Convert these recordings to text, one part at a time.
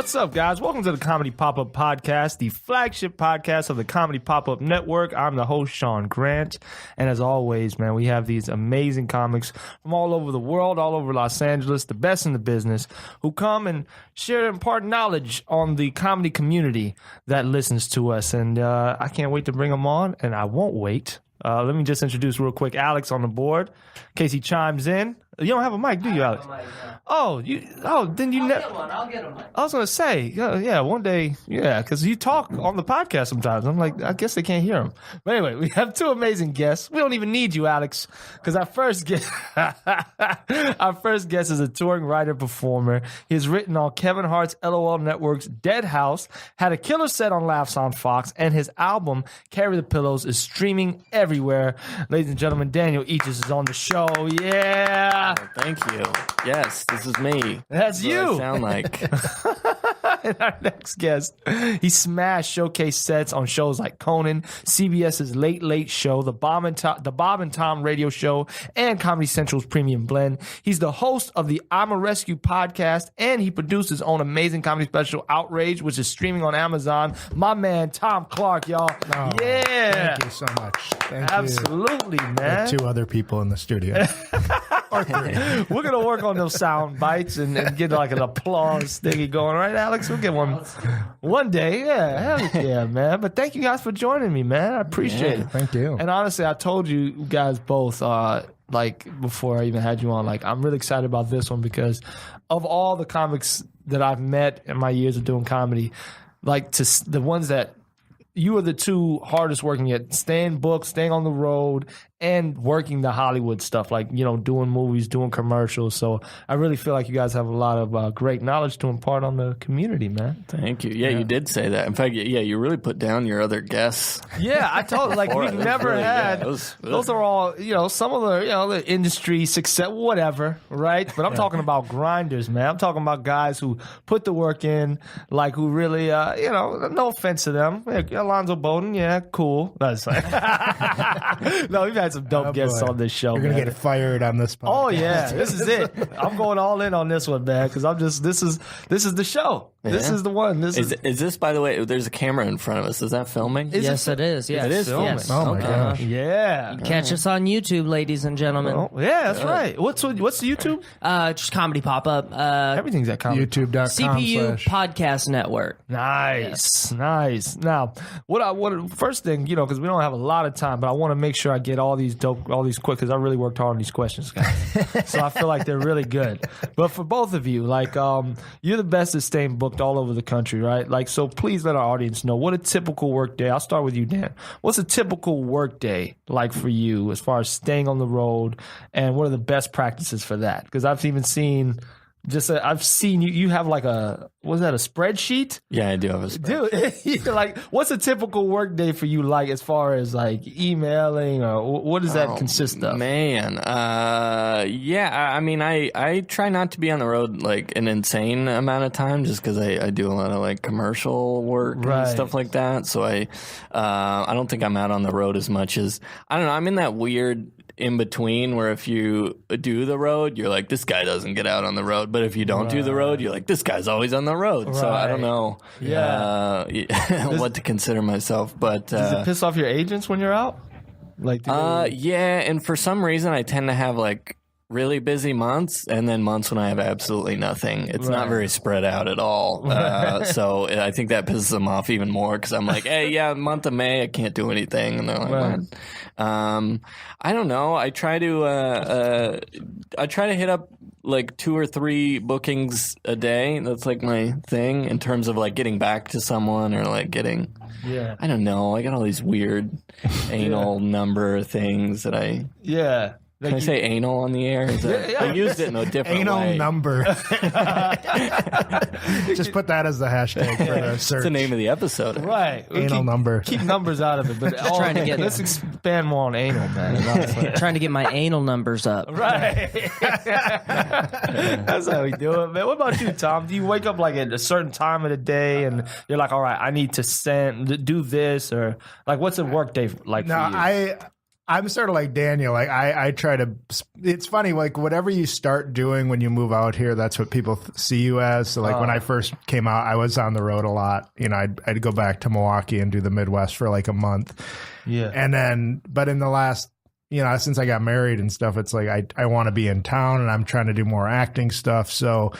What's up, guys? Welcome to the Comedy Pop-Up Podcast, the flagship podcast of the Comedy Pop-Up Network. I'm the host, Sean Grant. And as always, man, we have these amazing comics from all over the world, all over Los Angeles, the best in the business, who come and share and impart knowledge on the comedy community that listens to us. And I can't wait to bring them on, and I won't wait. Let me just introduce real quick Alex on the board, in case he chimes in. You don't have a mic, do you, Alex? Then you never. I'll get a mic. I was gonna say, yeah, one day, yeah, because you talk on the podcast sometimes. I'm like, I guess they can't hear him. But anyway, we have two amazing guests. We don't even need you, Alex, because our first guest, is a touring writer performer. He has written on Kevin Hart's LOL Network's Dead House, had a killer set on Laughs on Fox, and his album Carry the Pillows is streaming everywhere. Ladies and gentlemen, Daniel Eachus is on the show. Yeah. Thank you. Yes, this is me. That's you. I sound like. And our next guest, he smashed showcase sets on shows like Conan, CBS's Late Late Show, the Bob and Tom Radio Show, and Comedy Central's Premium Blend. He's the host of the I'm a Rescue podcast, and he produced his own amazing comedy special, Outrage, which is streaming on Amazon. My man, Tom Clark, y'all. Oh, yeah. Thank you so much. Thank Absolutely, you. man. Two other people in the studio. Or three. We're going to work on those sound bites and get like an applause thingy going. Right, Alex? We'll get one day. Yeah. Hell yeah, man. But thank you guys for joining me, man. I appreciate it. Thank you. And honestly, I told you guys both, like before I even had you on, like I'm really excited about this one because of all the comics that I've met in my years of doing comedy, like the ones that you are the two hardest working at staying booked, staying on the road, and working the Hollywood stuff, like, you know, doing movies, doing commercials. So I really feel like you guys have a lot of great knowledge to impart on the community, man. Thank you. Yeah, you did say that. In fact, yeah, you really put down your other guests. Yeah, I told like we've never really, had. yeah, those are all, you know, some of the, you know, the industry success, whatever, right? But I'm talking about grinders, man. I'm talking about guys who put the work in, like who really, you know, no offense to them. Yeah, Alonzo Bowden, yeah, cool. That's like, no, we've had some dope guests on this show. You're gonna get fired on this podcast. Oh yeah, this is it. I'm going all in on this one, man, because I'm just this is the show. Yeah. This is the one. Is this, by the way? There's a camera in front of us. Is that filming? Yes, it is. Yes, it is filming. Yes. Oh my gosh. Yeah. Catch us on YouTube, ladies and gentlemen. Oh, yeah, that's right. What's the YouTube? Just Comedy Pop-Up. Everything's at comedy. YouTube.com. CPU Podcast Network. Nice, nice. Now, what first thing, you know, because we don't have a lot of time, but I want to make sure I get all these quick because I really worked hard on these questions, guys. So I feel like they're really good. But for both of you, like, you're the best at staying booked all over the country, right? Like, so please let our audience know what a typical work day. I'll start with you, Dan. What's a typical work day like for you as far as staying on the road, and what are the best practices for that? Because I've even seen. I've seen you have like a spreadsheet? Yeah, I do have a spreadsheet. Dude, like, what's a typical work day for you, like, as far as like emailing, or what does that consist of? Man, yeah, I mean, I try not to be on the road like an insane amount of time just because I do a lot of like commercial work and stuff like that. So I don't think I'm out on the road as much as, I don't know, I'm in that weird in between where if you do the road, you're like, this guy doesn't get out on the road. But if you don't do the road, you're like, this guy's always on the road. So I don't know what to consider myself. But does it piss off your agents when you're out? Like, yeah, and for some reason I tend to have like really busy months and then months when I have absolutely nothing. It's not very spread out at all. So I think that pisses them off even more because I'm like, hey, yeah, month of May I can't do anything, and they're like, what? I don't know. I try to hit up like 2 or 3 bookings a day. That's like my thing in terms of like getting back to someone or like getting. Yeah. I don't know. I got all these weird anal number things that I. Yeah. Can I say anal on the air? I used it in a different anal way. Number. Just put that as the hashtag for the search. It's the name of the episode. Right. Anal number. Keep numbers out of it. But let's expand more on anal, man. Trying to get my anal numbers up. Right. That's how we do it, man. What about you, Tom? Do you wake up like at a certain time of the day and you're like, all right, I need to do this, or like what's a work day like for you? I'm sort of like Daniel. Like I try to. It's funny. Like whatever you start doing when you move out here, that's what people see you as. So like when I first came out, I was on the road a lot. You know, I'd go back to Milwaukee and do the Midwest for like a month. Yeah. And then, but in the last, you know, since I got married and stuff, it's like I want to be in town and I'm trying to do more acting stuff. So,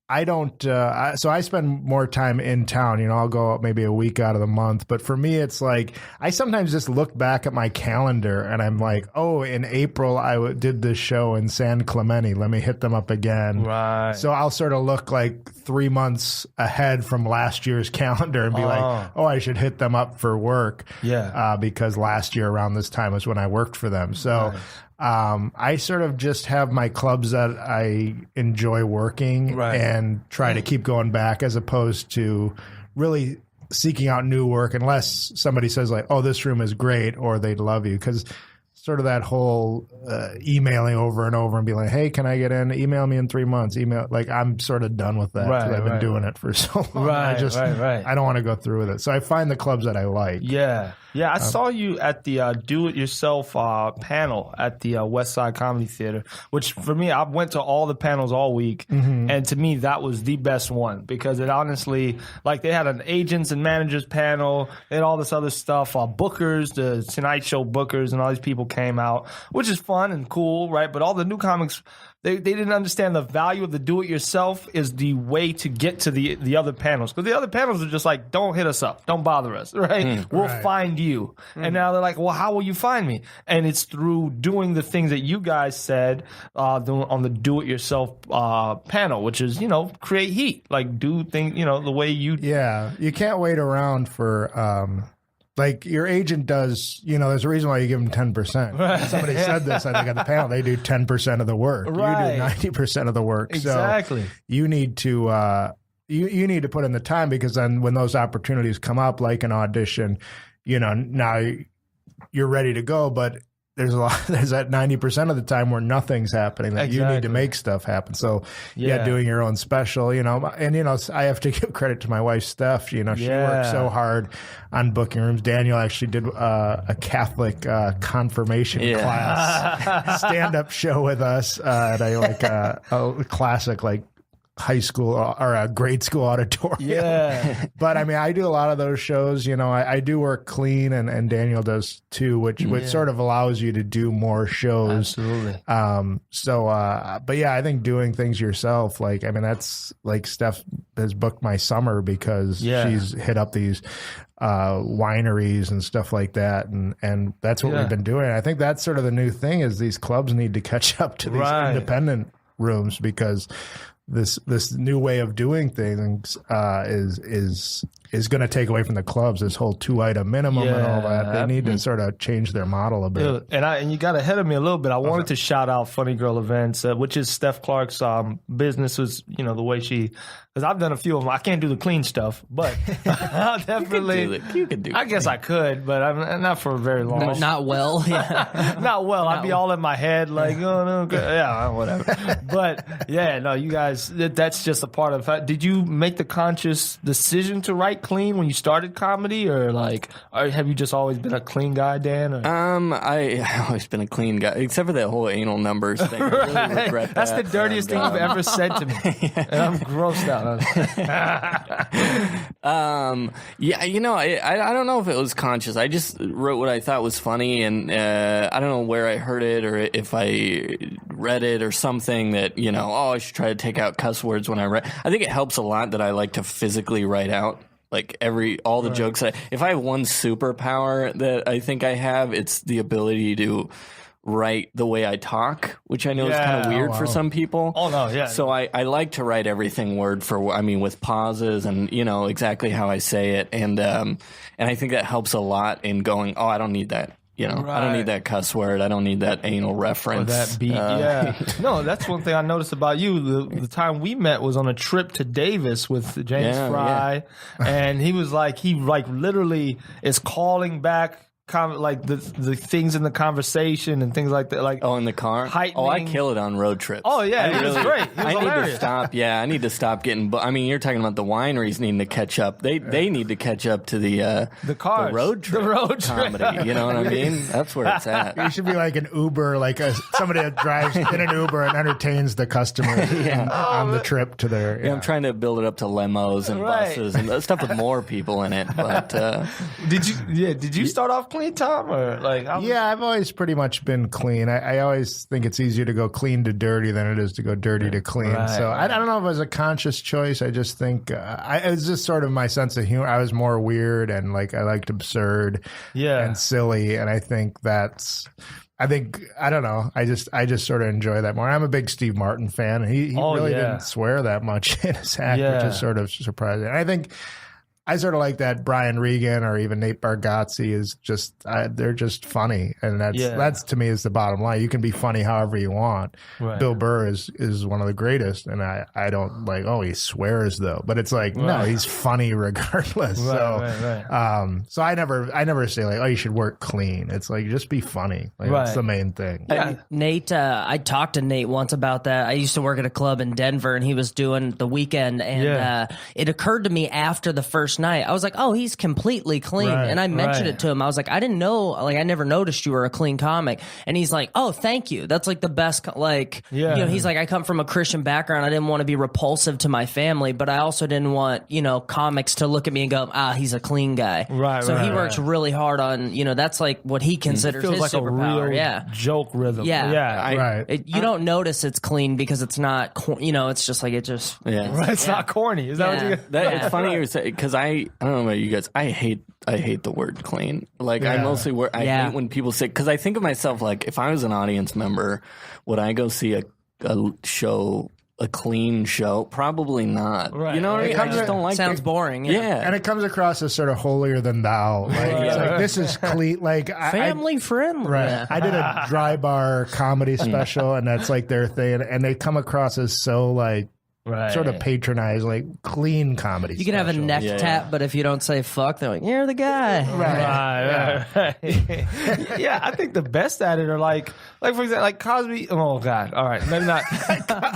I don't, so I spend more time in town, you know, I'll go maybe a week out of the month. But for me, it's like, I sometimes just look back at my calendar and I'm like, oh, in April, did this show in San Clemente. Let me hit them up again. Right. So I'll sort of look like 3 months ahead from last year's calendar and be like, oh, I should hit them up for work. Yeah. Because last year around this time was when I worked for them. So, I sort of just have my clubs that I enjoy working and try to keep going back as opposed to really seeking out new work unless somebody says like, oh, this room is great or they'd love you. Because sort of that whole emailing over and over and being like, hey, can I get in? Email me in 3 months. Email, like I'm sort of done with that because I've been doing it for so long. I don't want to go through with it. So I find the clubs that I like. Yeah. Yeah, I saw you at the do-it-yourself panel at the West Side Comedy Theater, which for me, I went to all the panels all week, and to me, that was the best one because it honestly, like they had an agents and managers panel, they had all this other stuff, bookers, the Tonight Show bookers, and all these people came out, which is fun and cool, right? But all the new comics, they didn't understand the value of the do-it-yourself is the way to get to the other panels. Because the other panels are just like, don't hit us up. Don't bother us, right? We'll find you. And now they're like, well, how will you find me? And it's through doing the things that you guys said on the do-it-yourself panel, which is, you know, create heat. Like, do things, you know, the way you... Yeah. You can't wait around for... like your agent does, you know, there's a reason why you give them 10%. Somebody said this, I think, at the panel. They do 10% of the work. Right. You do 90% of the work. Exactly. So you need to you need to put in the time because then when those opportunities come up, like an audition, you know, now you're ready to go, but there's that 90% of the time where nothing's happening that you need to make stuff happen. So doing your own special, you know, and, you know, I have to give credit to my wife, Steph, you know, she worked so hard on booking rooms. Daniel actually did a Catholic confirmation class stand-up show with us at a classic, like, high school or a grade school auditorium. Yeah. But I mean, I do a lot of those shows, you know, I do work clean and Daniel does too, which sort of allows you to do more shows. Absolutely. But yeah, I think doing things yourself, like, I mean, that's like Steph has booked my summer because she's hit up these wineries and stuff like that. And that's what we've been doing. I think that's sort of the new thing is these clubs need to catch up to these independent rooms because this new way of doing things is going to take away from the clubs, this whole 2-item minimum and all that. They need to sort of change their model a bit. And you got ahead of me a little bit. I wanted to shout out Funny Girl Events, which is Steph Clark's business. Was, you know, the way she, because I've done a few of them. I can't do the clean stuff, but I'll definitely. You could do. I guess I could, but I'm not for very long. Not well. Yeah. Not well. I'd be all in my head, like, oh no, yeah, whatever. But yeah, no, you guys, that's just a part of it. Did you make the conscious decision to write clean when you started comedy, or like, or have you just always been a clean guy, Dan? Or? I've always been a clean guy, except for that whole anal numbers thing. I really regret That's the dirtiest thing you've ever said to me, and I'm grossed out. Yeah, you know, I don't know if it was conscious. I just wrote what I thought was funny, and I don't know where I heard it or if I read it or something that, you know, I should try to take out cuss words when I write. I think it helps a lot that I like to physically write out. Like all the jokes. If I have one superpower that I think I have, it's the ability to write the way I talk, which I know is kind of weird for some people. Oh, no, yeah. So I like to write everything word for word, I mean, with pauses and, you know, exactly how I say it. And I think that helps a lot in going, I don't need that. You know, I don't need that cuss word. I don't need that anal reference. Or that beat. No, that's one thing I noticed about you. The time we met was on a trip to Davis with James Fry. And he was like, he literally is calling back like the things in the conversation and things like that. Like in the car. heightening. Oh, I kill it on road trips. Oh yeah, it was great. It was I hilarious. need to stop. Yeah, I need to stop getting. I mean, you're talking about the wineries needing to catch up. They need to catch up to the cars, the road trip, comedy. You know what I mean? That's where it's at. You should be like an Uber, like somebody that drives in an Uber and entertains the customer on the trip to their. Yeah, I'm trying to build it up to limos and buses and stuff with more people in it. But did you start off clean, Tom, or like? I've always pretty much been clean. I always think it's easier to go clean to dirty than it is to go dirty to clean. Right, so I don't know if it was a conscious choice. I just think it was just sort of my sense of humor. I was more weird and like I liked absurd and silly, and I think I don't know. I just sort of enjoy that more. I'm a big Steve Martin fan. He really didn't swear that much in his act, which is sort of surprising. And I think I sort of like that Brian Regan or even Nate Bargatze is just they're just funny, and that's to me is the bottom line. You can be funny however you want. Right. Bill Burr is one of the greatest, and I don't like he swears though, but it's like no, he's funny regardless. So I never say like you should work clean. It's like just be funny. Like, that's the main thing. Nate, I talked to Nate once about that. I used to work at a club in Denver, and he was doing the weekend, and it occurred to me after the first night. I was like, he's completely clean. And I mentioned it to him. I was like, I didn't know, like, I never noticed you were a clean comic. And he's like, thank you. That's like the best, he's like, I come from a Christian background. I didn't want to be repulsive to my family, but I also didn't want, comics to look at me and go, he's a clean guy. So he works really hard on, that's like what he considers his like superpower. A real joke rhythm. You don't notice it's clean because it's not, it's just like, it's not corny. Is that what you It's funny you say, because I don't know about you guys. I hate the word clean. Like I mostly hate when people say, because I think of myself like if I was an audience member, would I go see a show, a clean show? Probably not. Right. You know what I mean? I just don't like Sounds boring. Yeah. And it comes across as sort of holier than thou. Like, it's like this is clean. Like family friendly. Right. Yeah. I did a dry bar comedy special, and that's like their thing, and they come across as so like. Sort of patronize, like clean comedy. You can have a neck tap, but if you don't say fuck, they're like, you're the guy. Right. Yeah, I think the best at it are like for example, like Cosby. Oh God! All right, maybe not.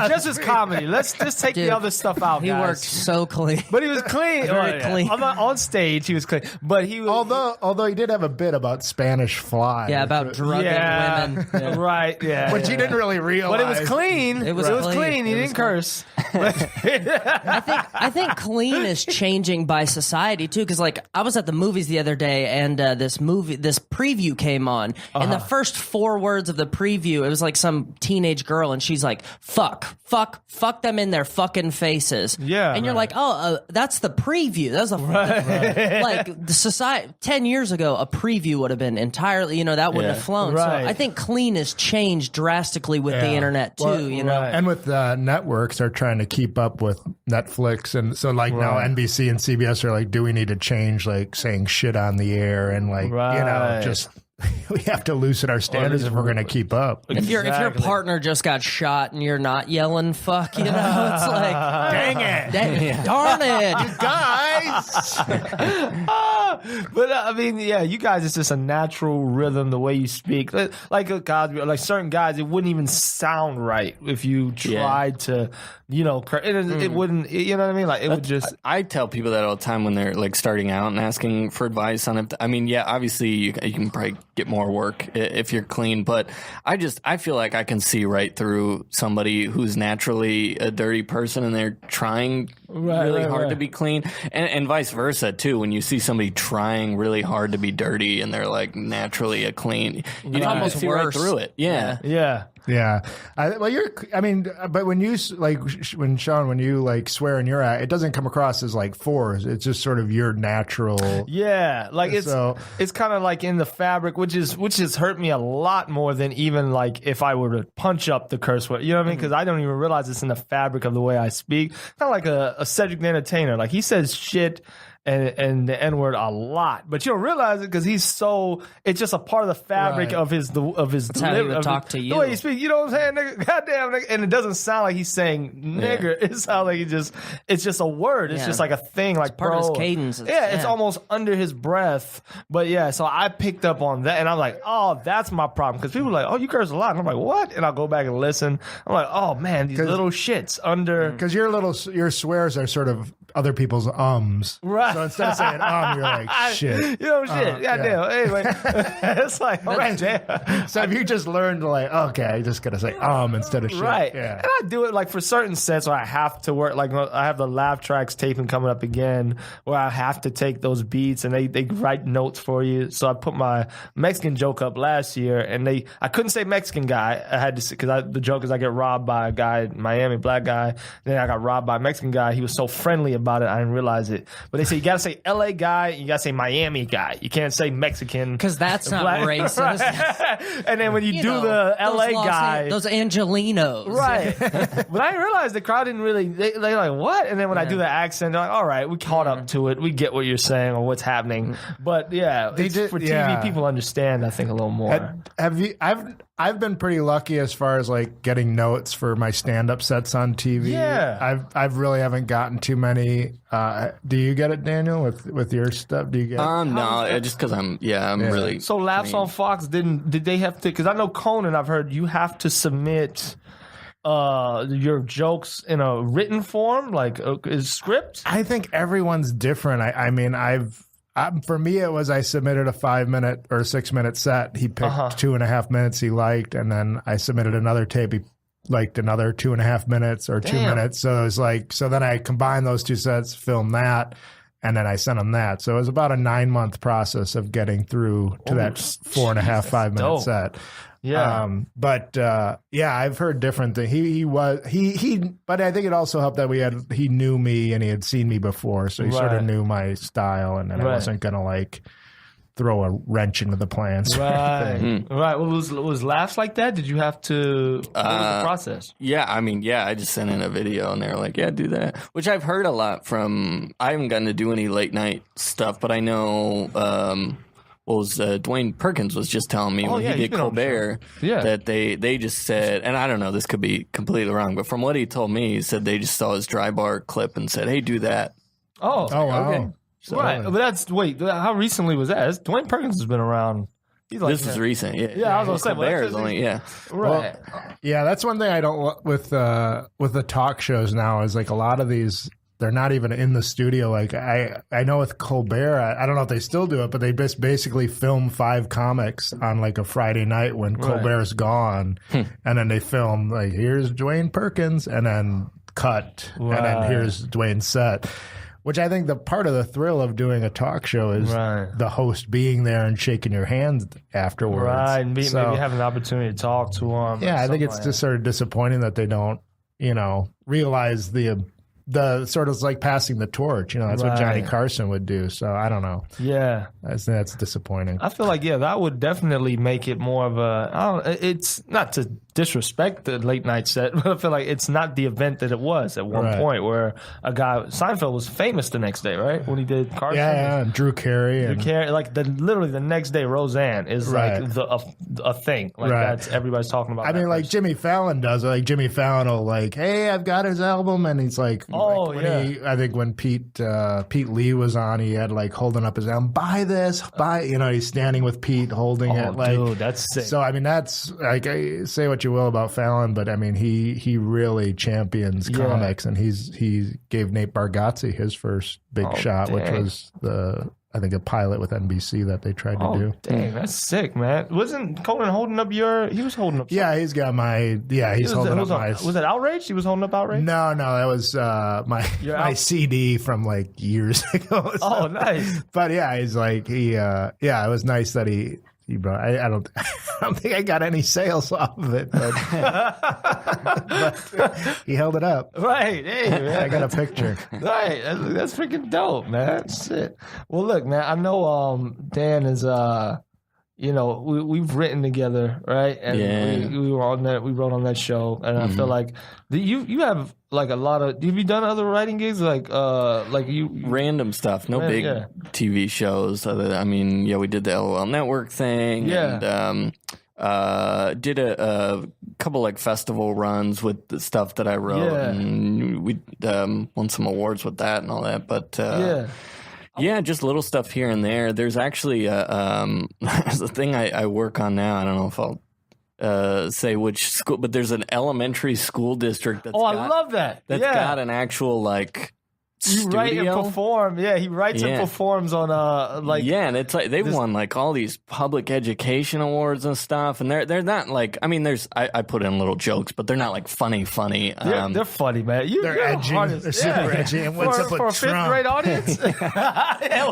Just as comedy. Let's just take the other stuff out. He worked so clean, but he was clean. Very clean. On stage, he was clean, but he was, although he did have a bit about Spanish Fly. Yeah, about drugging women. Yeah. Right. Yeah, which he didn't really realize. But it was clean. It was clean. He didn't curse. I think clean is changing by society too, because like I was at the movies the other day, and this preview came on, and the first 4 words of the preview, it was like some teenage girl, and she's like, fuck them in their fucking faces. Yeah, and you're like, that's the preview. That's like the society 10 years ago, a preview would have been entirely, that wouldn't have flown. Right. So I think clean has changed drastically with the internet too. And with networks are trying to keep up with Netflix, and so like now NBC and CBS are like, do we need to change like saying shit on the air, and like just we have to loosen our standards if we're going to keep up. If your partner just got shot and you're not yelling fuck, it's like dang it, darn it, you guys. But I mean, you guys, it's just a natural rhythm, the way you speak. Like Cosby, like certain guys, it wouldn't even sound right if you tried to, it wouldn't, you know what I mean? Like it would just. I tell people that all the time when they're like starting out and asking for advice on it. I mean, obviously you can probably get more work if you're clean, but I feel like I can see right through somebody who's naturally a dirty person and they're trying really hard to be clean, and vice versa too. When you see somebody trying really hard to be dirty and they're like naturally a clean, you almost see right through it. Yeah. But when you when you like swear in your act, it doesn't come across as like force. It's just sort of your natural. Yeah. Like it's kind of like in the fabric, which has hurt me a lot more than even like if I were to punch up the curse word. You know what I mean? Because I don't even realize it's in the fabric of the way I speak. Kind of like a Cedric the Entertainer. Like he says shit and the N-word a lot, but you don't realize it because it's just a part of the fabric of his That's how he would talk to you. The way he speaks, you know what I'm saying, nigga? Goddamn, nigga. And it doesn't sound like he's saying nigger. It sounds like it's just a word. It's just like a thing, like part of his cadence. It's almost under his breath. But yeah, so I picked up on that, and I'm like, oh, that's my problem, because people are like, oh, you curse a lot, and I'm like, what? And I'll go back and listen. I'm like, oh man, these little shits under, because your swears are sort of other people's ums, right? So instead of saying you're like shit, you know, shit. Goddamn. Anyway, it's like, right, damn. So if you just learned to like, okay, I just gotta say instead of shit, right? Yeah. And I do it like for certain sets where I have to work. Like I have the laugh tracks taping coming up again, where I have to take those beats and they write notes for you. So I put my Mexican joke up last year, and I couldn't say Mexican guy. I had to, because the joke is I get robbed by a guy, Miami black guy. Then I got robbed by a Mexican guy. He was so friendly about it, I didn't realize it. But they say you got to say LA guy, you got to say Miami guy. You can't say Mexican, because that's not black, racist. Right? And then when you do the LA guy, those Angelinos, right? But I didn't realize the crowd didn't really. They're like, what? And then when I do the accent, they're like, all right, we caught up to it. We get what you're saying or what's happening. But yeah, for TV, people understand, I think, a little more. Have you? I've been pretty lucky as far as like getting notes for my stand-up sets on TV. Yeah, I've really haven't gotten too many. Do you get it, Daniel, with your stuff? Do you get? No, just because I'm really. So Laughs on Fox did they have to? Because I know Conan, I've heard you have to submit your jokes in a written form, like a script. I think everyone's different. I mean, for me, it was I submitted a 5-minute or 6-minute set. He picked 2.5 minutes he liked, and then I submitted another tape. He liked another 2.5 minutes or 2 minutes. So it was like, so then I combined those two sets, filmed that, and then I sent him that. So it was about a 9-month process of getting through to that 4.5, 5-minute set. Yeah. I've heard different things. But I think it also helped that he knew me and he had seen me before, so he sort of knew my style, and then I wasn't gonna like throw a wrench into the plans. Right. Right. Well, was Laughs like that? Did you have to? What was the process? Yeah, I mean, I just sent in a video and they were like, yeah, do that. Which I've heard a lot from. I haven't gotten to do any late night stuff, but I know. Dwayne Perkins was just telling me when he did Colbert that they just said, and I don't know, this could be completely wrong, but from what he told me, he said they just saw his dry bar clip and said, hey, do that. Oh, wow. Okay. So, right. But how recently was that? Dwayne Perkins has been around. He's like, this is recent. Yeah, I was going to say. Colbert is only, Right. Well, that's one thing I don't with the talk shows now is like a lot of these, they're not even in the studio. Like I know with Colbert, I don't know if they still do it, but they just basically film 5 comics on like a Friday night when Colbert's gone, and then they film like, here's Dwayne Perkins, and then cut, and then here's Dwayne's set. Which I think the part of the thrill of doing a talk show is the host being there and shaking your hand afterwards. Right, and maybe having the opportunity to talk to them. Yeah, I think it's just sort of disappointing that they don't, realize the sort of like passing the torch. That's what Johnny Carson would do. So I don't know. Yeah. That's disappointing. I feel like, that would definitely make it more of it's not to disrespect the late night set, but I feel like it's not the event that it was at one point where a guy, Seinfeld was famous the next day, right? When he did Carson. Yeah, and Drew Carey. Like literally the next day, Roseanne is like a thing. Like that's, everybody's talking about. I mean, like Jimmy Fallon does it. Like Jimmy Fallon will like, hey, I've got his album, and he's like, I think when Pete Lee was on, he had like holding up his album, buy this, he's standing with Pete holding it. Like, dude, that's sick. So I mean, that's like, I say what you will about Fallon, but I mean, he really champions comics, and he gave Nate Bargatze his first big shot, which was I think a pilot with NBC that they tried to do. Dang, that's sick, man. Wasn't Conan holding up he was holding up something. Yeah, he's got he's holding up my... Was it Outrage? He was holding up Outrage? No, that was my CD from like years ago. So. Oh, nice. But yeah, he's like, it was nice that he brought... I don't think I got any sales off of it, but, but he held it up. Right. Hey, man. I got a picture. Right. That's freaking dope, man. Shit. Well, look, man, I know Dan is we've written together, right? And we were on that. We wrote on that show, and I feel like you have like a lot of. Have you done other writing gigs like you random stuff? No big TV shows. We did the LOL Network thing. Yeah. And, did a couple like festival runs with the stuff that I wrote, and we won some awards with that and all that. But just little stuff here and there. There's actually there's a thing I work on now. I don't know if I'll say which school, but there's an elementary school district that's I love that. That's got an actual like. You write and perform. Yeah, he writes and performs on and it's like they've won like all these public education awards and stuff, and they're not like I put in little jokes, but they're not like funny. They're funny, man. They're edgy. They're super edgy. And what's up with for a Trump? 5th grade audience?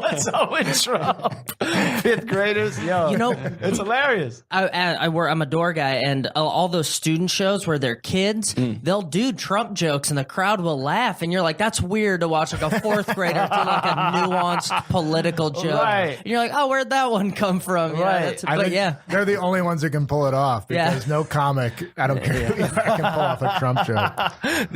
What's up with Trump? 5th graders, it's hilarious. I'm a door guy, and all those student shows where they're kids, they'll do Trump jokes, and the crowd will laugh, and you're like, that's weird to watch like a 4th grader do like a nuanced political joke. Right. And you're like, oh, where'd that one come from? Right. They're the only ones that can pull it off because no comic, I don't care, can pull off a Trump joke.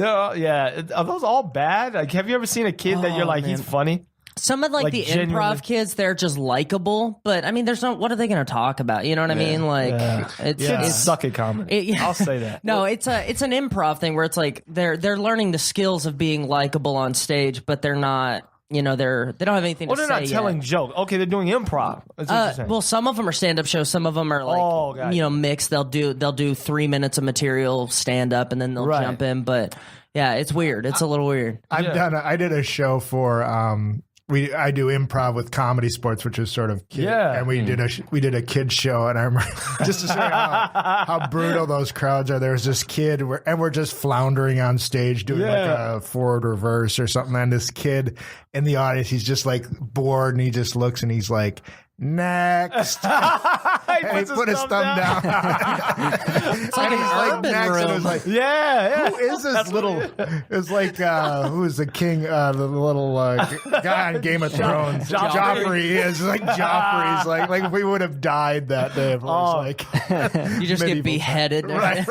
Are those all bad? Like, have you ever seen a kid that you're like, he's funny? Some of the genuinely... improv kids, they're just likable, but I mean, there's no. What are they going to talk about? You know what I mean? Like, kids suck at comedy. I'll say that. No, it's an improv thing where it's like they're learning the skills of being likable on stage, but they're not. They don't have anything to say. Well, they're not telling jokes. Okay, they're doing improv. That's what you're saying. Well, some of them are stand-up shows. Some of them are like mixed. They'll do 3 minutes of material stand up, and then they'll jump in. But yeah, it's weird. It's a little weird. I did a show for. I do improv with Comedy Sports, which is sort of kid, and we did a kids show, and I remember just to show you how brutal those crowds are. There was this kid, and we're just floundering on stage doing like a forward reverse or something, and this kid in the audience, he's just like bored, and he just looks and he's like, next. He put his thumb down. It's like an urban room. It was like, who is this little? It's like who is the king? The little guy on Game of Thrones. Joffrey. It's like Joffrey's like if we would have died that day. It was you just get beheaded. Right.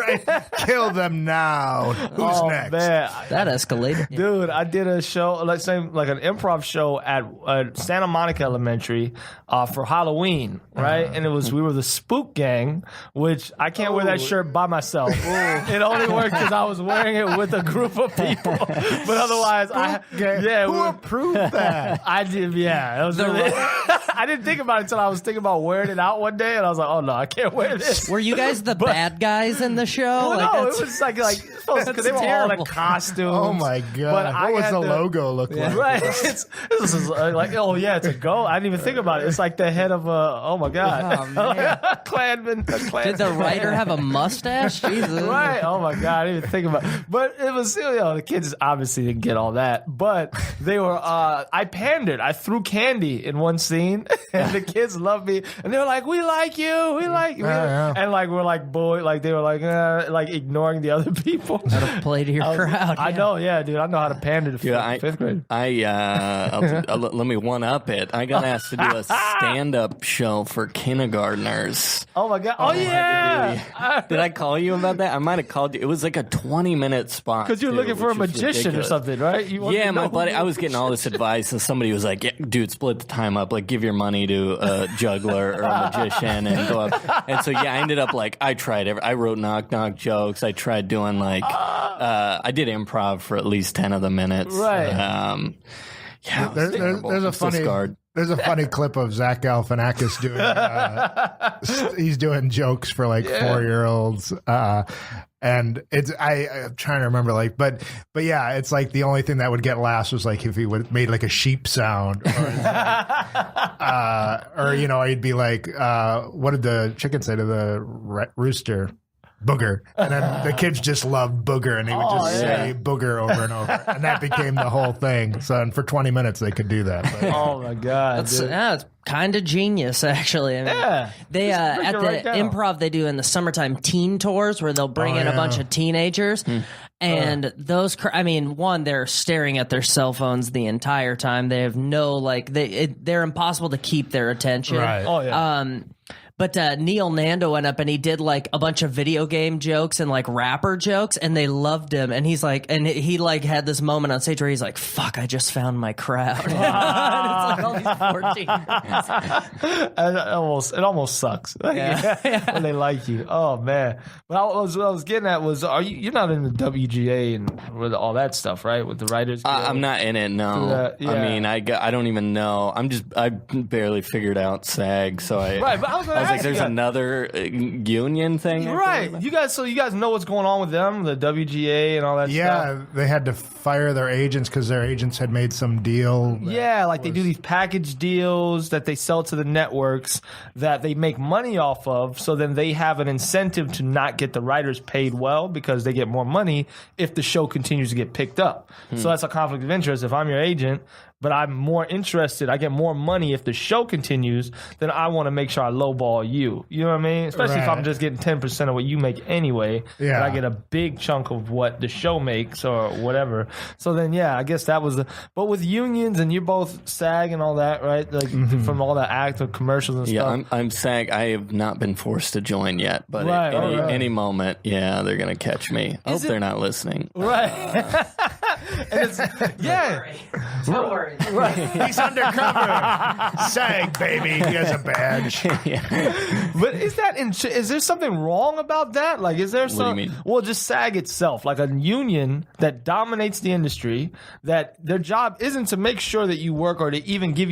Kill them now. Who's next? Man. That escalated, dude. I did a show, like an improv show at Santa Monica Elementary for Halloween, right? And we were the Spook Gang, which I can't wear that shirt by myself. It only worked because I was wearing it with a group of people. But otherwise, who approved that? I did. Yeah, it was really. I didn't think about it until I was thinking about wearing it out one day, and I was like, "Oh no, I can't wear this." Were you guys the bad guys in the show? Well, no, it was like because they were all in costumes. Oh my god! But what was the logo look like? Right, this is like, it's a goat. I didn't even think about it. It's like the head of a. Oh my god! Oh, man. Klanman. Did the writer have a mustache? Jesus. Right. Oh my god! I didn't even think about it. But it was the kids obviously didn't get all that, but they were. I pandered. I threw candy in one scene, and the kids loved me, and they were like, "We like you. We like you." And like we're like boy, like they were like ignoring the other people. How to play to your crowd. I know, dude. I know how to pander to 5th grade. Let me one up it. I got asked to do a stand-up show for kindergartners. Oh my god! Oh yeah! Did I call you about that? I might have called you. It was like a 20-minute spot because you're looking for a magician or something, right? My buddy. I was getting all this advice, and somebody was like, "Dude, split the time up. Like, give your money to a juggler or a magician, and go up." And so I ended up I tried. I wrote knock jokes. I tried doing I did improv for at least 10 of the minutes. Right. There's a funny clip of Zach Galifianakis doing. He's doing jokes for 4-year-olds, and I'm trying to remember but yeah, it's like the only thing that would get laughs was if he would made a sheep sound, or he'd be like, what did the chicken say to the rooster? Booger. And then the kids just loved booger, and they would just say booger over and over. And that became the whole thing. So and for 20 minutes they could do that. But, oh my god. It's kind of genius, actually. I mean, they at the improv they do in the summertime teen tours where they'll bring in a bunch of teenagers. And those, they're staring at their cell phones the entire time. They have no they're impossible to keep their attention. Right. Oh yeah. But Neil Nando went up and he did like a bunch of video game jokes and like rapper jokes, and they loved him. And he's like, and he like had this moment on stage where he's like, "Fuck, I just found my crowd." And it's like all these 14. It almost sucks. When they like you. Oh man. But what I was getting at was, you're not in the WGA and with all that stuff, right? With the writers. I'm not in it. No. Yeah. I mean, I don't even know. I barely figured out SAG, so right. But I was like, there's another union thing, right? You guys know what's going on with them, the WGA and all that stuff. Yeah, they had to fire their agents because their agents had made some deal. Yeah, like they do these package deals that they sell to the networks that they make money off of. So then they have an incentive to not get the writers paid well because they get more money if the show continues to get picked up. So that's a conflict of interest. If I'm your agent, but I'm more interested, I get more money if the show continues, then I want to make sure I lowball you. You know what I mean? Especially if I'm just getting 10% of what you make anyway, and I get a big chunk of what the show makes or whatever. So then, I guess that was but with unions, and you're both SAG and all that, right? Like from all the active commercials and stuff. Yeah, I'm SAG. I have not been forced to join yet, but any moment, they're going to catch me. I hope they're not listening. Right. And Don't worry. Right. He's undercover. SAG, baby. He has a badge. But is there something wrong about that? Like, is there What do you mean? Well, just SAG itself, like a union that dominates the industry, that their job isn't to make sure that you work or to even give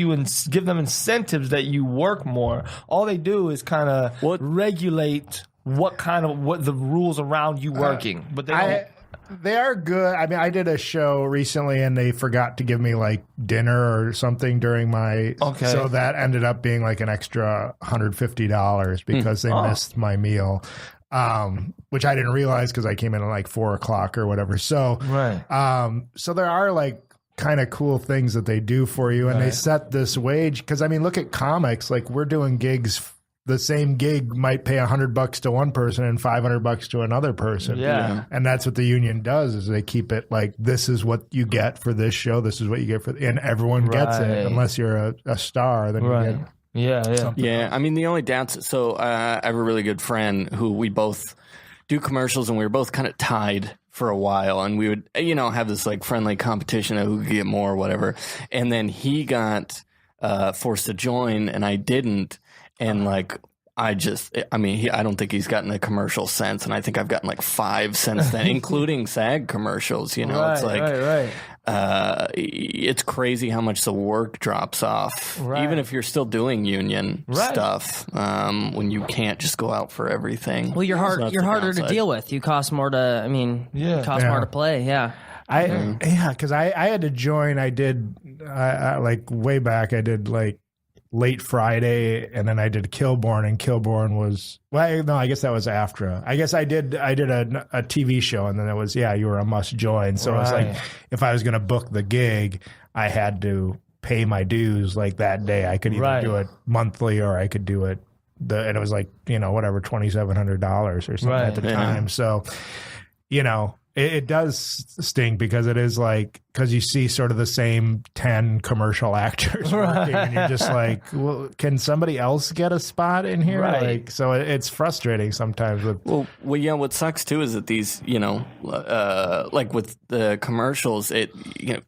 them incentives that you work more. All they do is kind of regulate what the rules around you working. But they don't. They are good. I mean, I did a show recently and they forgot to give me like dinner or something during my. Okay. So that ended up being like an extra $150 because they missed my meal, which I didn't realize because I came in at like 4:00 or whatever. So, so there are like kind of cool things that they do for you, and they set this wage. Because I mean, look at comics. Like we're doing gigs. The same gig might pay $100 to one person and $500 to another person. Yeah. And that's what the union does, is they keep it like, this is what you get for this show. This is what you get for, and everyone gets it unless you're a star. Then you get something else. I mean, the only downside. So I have a really good friend who we both do commercials, and we were both kind of tied for a while, and we would, have this like friendly competition of who could get more or whatever. And then he got forced to join, and I didn't. And like, I don't think he's gotten a commercial since, and I think I've gotten like 5 since then, including SAG commercials. It's like, it's crazy how much the work drops off, even if you're still doing union stuff. When you can't just go out for everything. Well, you're harder to deal with. You cost more to. More to play. Yeah. Because I had to join. I did like way back. I did like Late Friday, and then I did Kilborn, and Kilborn was I guess that was after. I guess I did a TV show, and then it was you were a must join. So it was like, if I was going to book the gig, I had to pay my dues like that day. I could either do it monthly or I could do it and it was like whatever $2,700 or something at the time. So it does sting because it is like, because you see sort of the same 10 commercial actors working, and you're just like, well, can somebody else get a spot in here? Like, so it's frustrating sometimes. What sucks too is that these, like with the commercials, it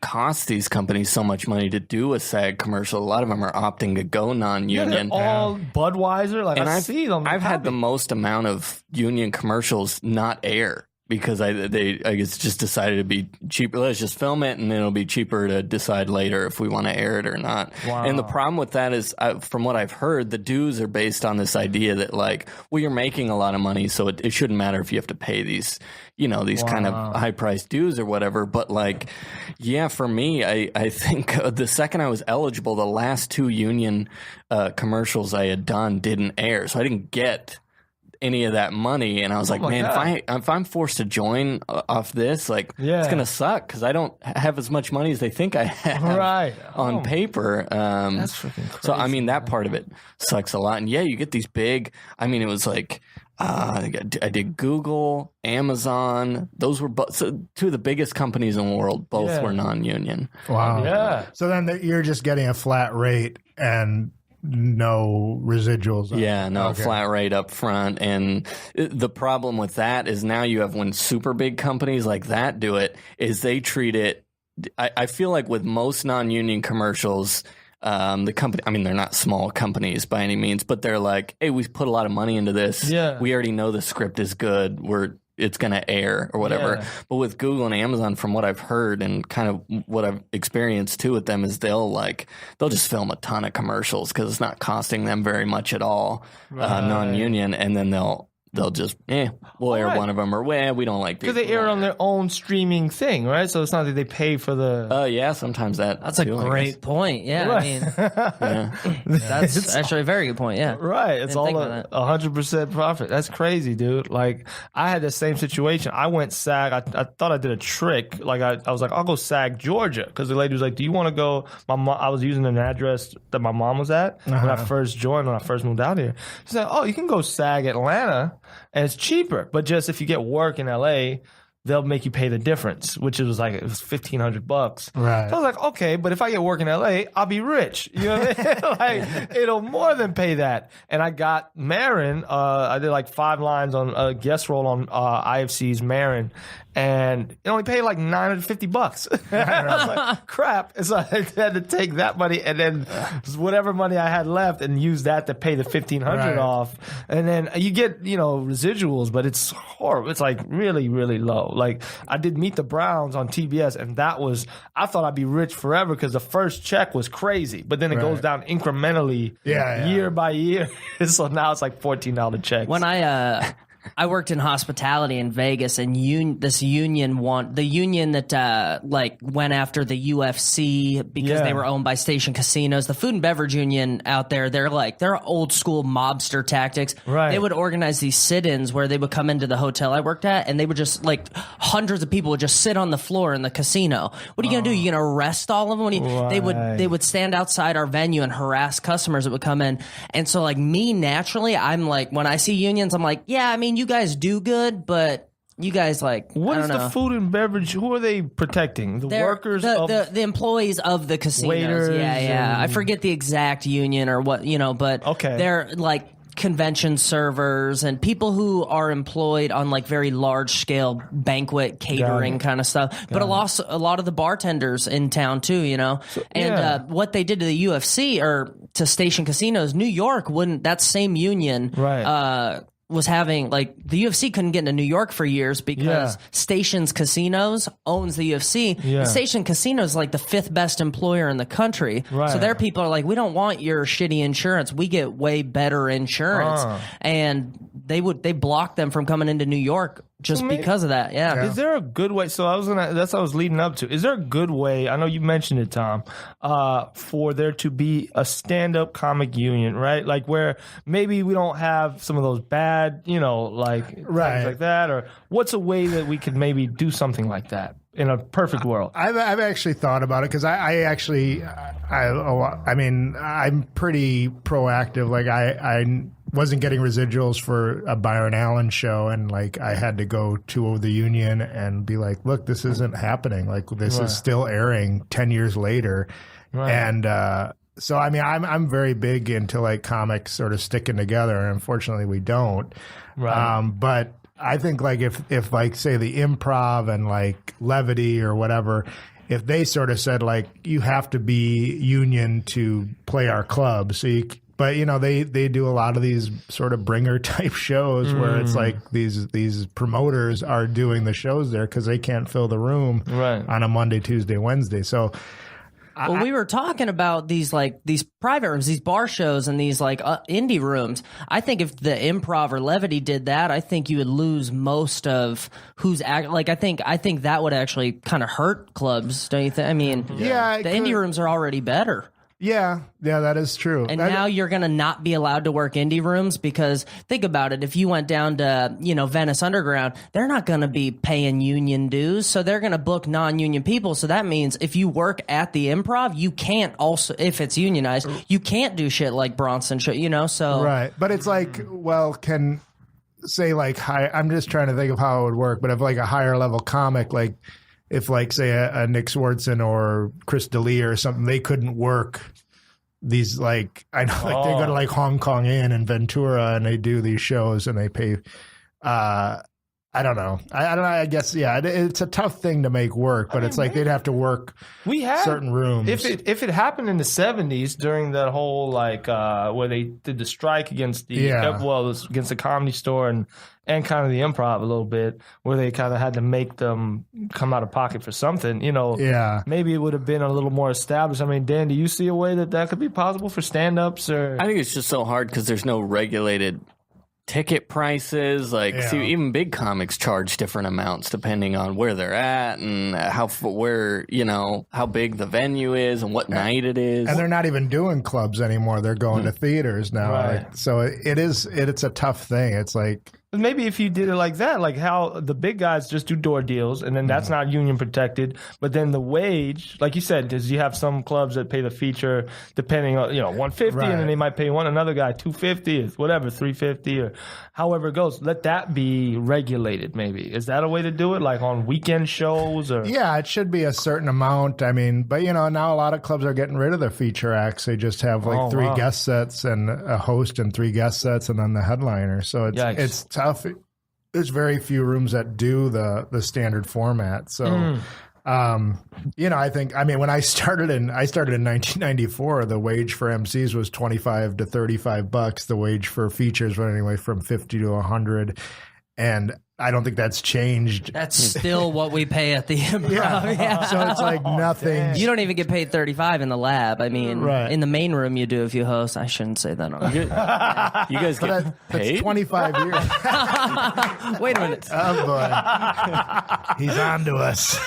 costs these companies so much money to do a SAG commercial. A lot of them are opting to go non-union. They're all Budweiser. Like, I see them. I've had the most amount of union commercials not air. Because I guess just decided to be cheaper. Let's just film it, and then it'll be cheaper to decide later if we want to air it or not. Wow. And the problem with that is, from what I've heard, the dues are based on this idea that like, well, you're making a lot of money, so it shouldn't matter if you have to pay these, these kind of high priced dues or whatever. But like, for me, I think the second I was eligible, the last 2 union commercials I had done didn't air, so I didn't get any of that money, and I was like, man, if I'm forced to join off this, like, it's gonna suck because I don't have as much money as they think I have on paper. That's freaking crazy. So I mean, that part of it sucks a lot. And you get these big. I mean, it was like I did Google, Amazon. Those were 2 of the biggest companies in the world. Both were non-union. Wow. Yeah. So then you're just getting a flat rate, and no residuals. Flat rate up front. And the problem with that is now you have, when super big companies like that do it, is they treat it, I feel like with most non-union commercials, the company, I mean, they're not small companies by any means, but they're like, hey, we've put a lot of money into this. Yeah. We already know the script is good. It's going to air or whatever. Yeah. But with Google and Amazon, from what I've heard and kind of what I've experienced too with them, is they'll just film a ton of commercials because it's not costing them very much at all, non-union, and then they'll just, we'll air one of them, or, we don't like these. Because they air it on their own streaming thing, right? So it's not that they pay for the... yeah, sometimes That's a great point. Yeah, Right. I mean, that's actually a very good point, yeah. Right. It's all 100% profit. That's crazy, dude. Like, I had the same situation. I went SAG. I thought I did a trick. Like, I was like, I'll go SAG Georgia. Because the lady was like, do you want to go... I was using an address that my mom was at when I first joined, when I first moved out here. She said, oh, you can go SAG Atlanta. And it's cheaper, but just if you get work in LA, they'll make you pay the difference, which it was $1,500. Right. So I was like, okay, but if I get work in LA, I'll be rich. You know what I mean? Like, it'll more than pay that. And I got Marin. I did 5 lines on a guest role on IFC's Marin, and it only paid $950. I was like, crap. And so I had to take that money and then whatever money I had left and use that to pay the $1,500 off. And then you get, residuals, but it's horrible. It's really, really low. Like, I did Meet the Browns on TBS, and I thought I'd be rich forever because the first check was crazy, but then it goes down incrementally year by year. So now it's $14 checks. When I worked in hospitality in Vegas, and the union that went after the UFC because they were owned by station casinos. The food and beverage union out there, they're old school mobster tactics. Right. They would organize these sit-ins where they would come into the hotel I worked at, and they would just hundreds of people would just sit on the floor in the casino. What are you gonna do? You gonna arrest all of them? They would stand outside our venue and harass customers that would come in. And so me naturally, I'm when I see unions, I'm like, yeah, I mean, you guys do good, but you guys what is the food and beverage? Who are they protecting? The workers, the employees of the casinos. Waiters, yeah. I forget the exact union or what, but they're convention servers and people who are employed on very large scale banquet catering kind of stuff. But a lot of the bartenders in town too, what they did to the UFC or to station casinos, New York wouldn't. That same union, was having the UFC couldn't get into New York for years because Stations Casinos owns the UFC. And Station Casinos is the 5th best employer in the country. Right. So their people are we don't want your shitty insurance. We get way better insurance. And they blocked them from coming into New York just because of that. Yeah. Is there a good way? So that's what I was leading up to. Is there a good way? I know you mentioned it, Tom, for there to be a stand-up comic union, right? Where maybe we don't have some of those bad, things like that, or what's a way that we could maybe do something like that in a perfect world? I've actually thought about it because I'm pretty proactive. I wasn't getting residuals for a Byron Allen show, and I had to go to the union and be like, look, this isn't happening. This is still airing 10 years later. Right. And so I'm very big into comics sort of sticking together, and unfortunately we don't. Right. But I think if say the Improv and Levity or whatever, if they sort of said you have to be union to play our club, so but they do a lot of these sort of bringer type shows where it's these promoters are doing the shows there because they can't fill the room on a Monday, Tuesday, Wednesday. So we were talking about these private rooms, these bar shows, and these indie rooms. I think if the Improv or Levity did that, I think you would lose most of who's I think that would actually kind of hurt clubs, don't you think? I mean, the indie rooms are already better. Yeah, that is true. And now you're going to not be allowed to work indie rooms because think about it. If you went down to, Venice Underground, they're not going to be paying union dues. So they're going to book non-union people. So that means if you work at the Improv, you can't also, if it's unionized, you can't do shit like Bronson show, so. Right. But it's can say I'm just trying to think of how it would work. But if a higher level comic, if say a Nick Swardson or Chris D'Elia or something, they couldn't work these like I know like they go to like Hong Kong Inn and Ventura and they do these shows and they pay. I don't know. I don't know. I guess it's a tough thing to make work, but it's like they'd have to work certain rooms. If it happened in the 70s during that whole like where they did the strike against the against the Comedy Store and kind of the Improv a little bit, where they kind of had to make them come out of pocket for something, maybe it would have been a little more established. I mean, Dan, do you see a way that could be possible for stand-ups? Or I think it's just so hard because there's no regulated ticket prices. Like, see, even big comics charge different amounts depending on where they're at and how big the venue is and what night it is. And they're not even doing clubs anymore. They're going to theaters now. Right. Like, so it's a tough thing. It's like, maybe if you did it like that, like how the big guys just do door deals, and then that's not union protected. But then the wage, like you said, because you have some clubs that pay the feature depending on $150, and then they might pay another guy $250, whatever, $350, or however it goes. Let that be regulated. Maybe is that a way to do it, like on weekend shows? Or it should be a certain amount. I mean, but now a lot of clubs are getting rid of their feature acts. They just have like three guest sets and a host and 3 guest sets, and then the headliner. So it's tough. There's very few rooms that do the standard format. So, I think, when I started in 1994, the wage for MCs was $25 to $35. The wage for features went anyway from 50 to 100. And I don't think that's changed. That's still what we pay at the Improv. Yeah. So it's like nothing. You don't even get paid $35 in the lab. I mean, in the main room you do if you host. I shouldn't say that on You guys get paid? That's 25 years. Wait a minute. Oh, boy. He's on to us.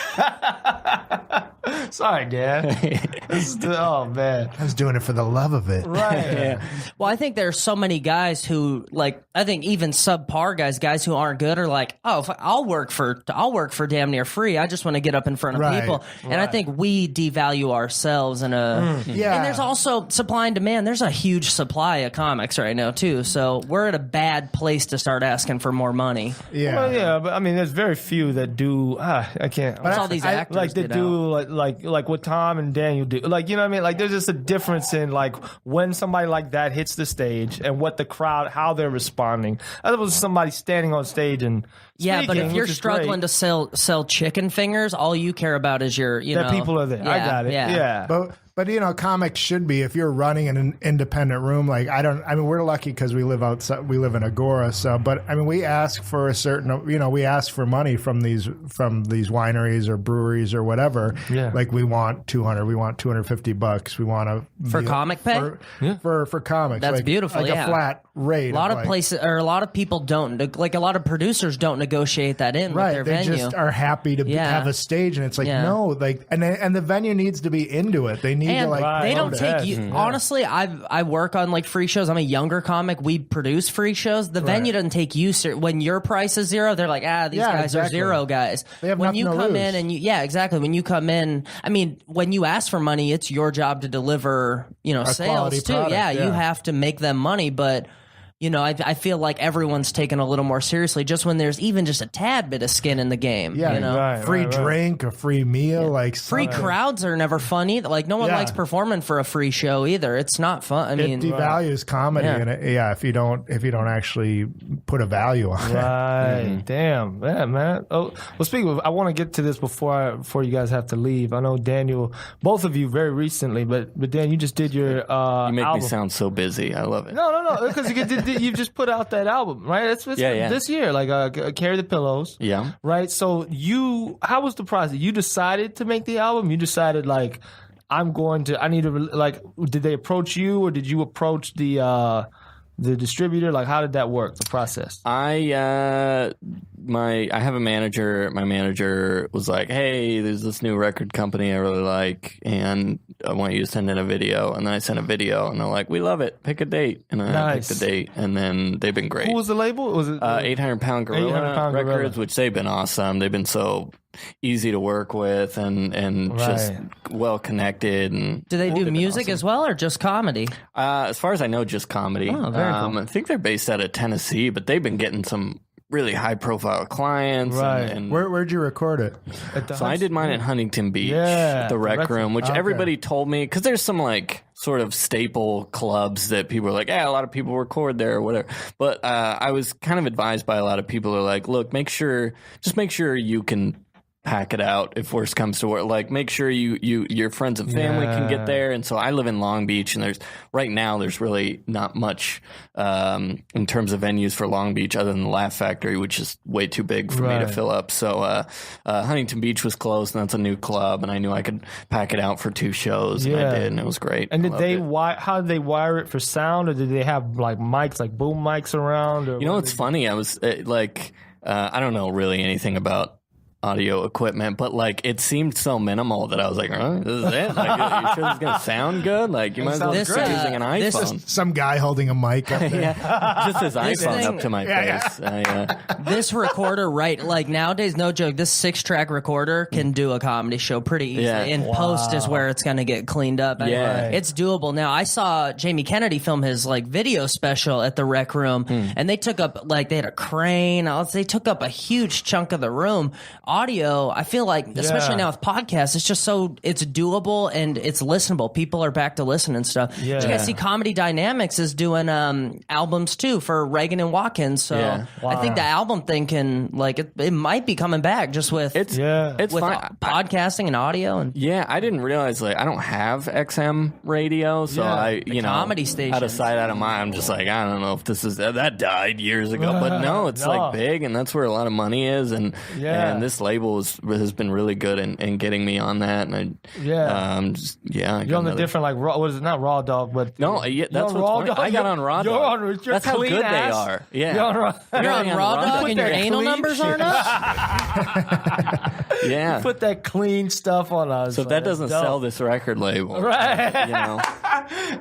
Sorry, Dan. Oh, man. I was doing it for the love of it. Right. Well, I think there's so many guys who, like, I think even subpar guys who aren't good are like, I'll work for damn near free. I just want to get up in front of people. And I think we devalue ourselves in a and there's also supply and demand. There's a huge supply of comics right now too. So we're at a bad place to start asking for more money. Yeah. Well, but I mean, there's very few that do. I can't. But all these actors like that do like what Tom and Daniel do. Like, you know what I mean? Like, there's just a difference in like when somebody like that hits the stage and what the crowd, how they're responding. As opposed to somebody standing on stage and speaking, but if you're struggling to sell chicken fingers, all you care about is your people are there. I got it. Yeah. But comics should be, if you're running an independent room, like we're lucky because we live outside, we live in Agora. So, but we ask for a certain, we ask for money from these wineries or breweries or whatever. Yeah. Like we want $200, we want $250, we want for comic pay for comics. That's like, beautiful. Like a flat rate. A lot of places or a lot of people don't, like a lot of producers don't negotiate that in with their venue. They just are happy to have a stage, and it's like no, like and the venue needs to be into it. They need to like. They don't take you. Honestly, I work on like free shows. I'm a younger comic. We produce free shows. The venue doesn't take you when your price is zero. They're like, these guys are zero guys. They have when you to come lose. in and exactly. When you come in, I mean, when you ask for money, it's your job to deliver. Sales too. Product, you have to make them money, but. I feel like everyone's taken a little more seriously just when there's even just a tad bit of skin in the game. Yeah, free drink, a free meal, like free crowds are never fun either. Like no one likes performing for a free show either. It's not fun. It devalues comedy, and if you don't actually put a value on it. Right. Damn, man. Oh, well, speaking of, I want to get to this before you guys have to leave. I know Daniel, both of you very recently, but Dan, you just did your you make album. Me sound so busy. I love it. No, because you just put out that album, right? It's this year, like Carry the Pillows. Yeah. Right? So how was the process? You decided to make the album? You decided, like, I need to, did they approach you or did you approach the distributor? Like, how did that work, the process? I have a manager. My manager was like, hey, there's this new record company I really like, and I want you to send in a video. And then I sent a video, and they're like, we love it. Pick a date. And I picked the date, and then they've been great. Who was the label? Was it 800 Pound Gorilla 800 Pound Records, Gorilla. which they've been awesome. They've been so easy to work with and just well connected. And do they do music as well or just comedy? As far as I know, just comedy. Oh, very cool. I think they're based out of Tennessee, but they've been getting some really high profile clients. Right. And Where'd you record it? so I did mine in Huntington Beach, the Rec Room, which everybody told me, because there's some like sort of staple clubs that people are like, a lot of people record there or whatever. But I was kind of advised by a lot of people who are like, look, make sure you can pack it out if worse comes to worse. Like, make sure your friends and family can get there. And so I live in Long Beach, and right now there's really not much in terms of venues for Long Beach other than the Laugh Factory, which is way too big for me to fill up. So Huntington Beach was closed, and that's a new club, and I knew I could pack it out for 2 shows, and I did, and it was great. And how did they wire it for sound, or did they have like mics, like boom mics around? Or it's funny. I was I don't know really anything about audio equipment, but like it seemed so minimal that I was like, this is it? Like, you sure this is gonna sound good? Like, you might as well be using an iPhone. Some guy holding a mic up there. Just his iPhone up to my face. This recorder, like nowadays, no joke, this 6-track recorder can do a comedy show pretty easily. In post is where it's gonna get cleaned up. It's doable. Now, I saw Jamie Kennedy film his like video special at the Rec Room, and they took up, like, they had a crane. They took up a huge chunk of the room. Audio, I feel like, especially now with podcasts, it's just it's doable and it's listenable. People are back to listen and stuff. Did you guys see Comedy Dynamics is doing albums too for Reagan and Watkins? So I think the album thing can, like, it might be coming back just with it's with fine. podcasting and audio. And I didn't realize, like, I don't have XM radio, so comedy station, out of sight, out of mind. I'm just like, I don't know if this is that died years ago, but no, it's like big, and that's where a lot of money is, and this label has been really good in getting me on that, and you're on the different, like, raw, what is it, not Raw Dog, but that's what's funny. I got on Raw Dog. That's how good they are. You're on Raw Dog and your anal numbers aren't up. You put that clean stuff on us. So that doesn't sell this record label, right?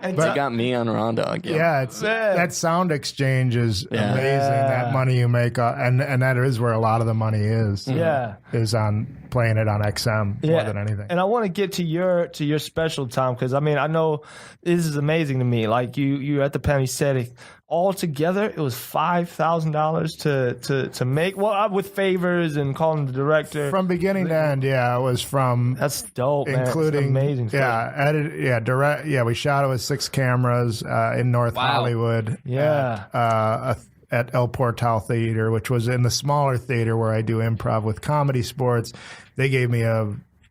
And they got me on Raw Dog. That sound exchange is amazing. That money you make, and that is where a lot of the money is. Is on playing it on XM more than anything. And I want to get to your special, Tom, because I mean, I know this is amazing to me. Like, you at the Penny said, all together it was $5,000 to make. Well, with favors and calling the director from beginning to end. Yeah, it was from. That's dope, including man. Amazing. Direct. Yeah, we shot it with 6 cameras in North Hollywood. At El Portal Theater, which was in the smaller theater where I do improv with Comedy Sports. They gave me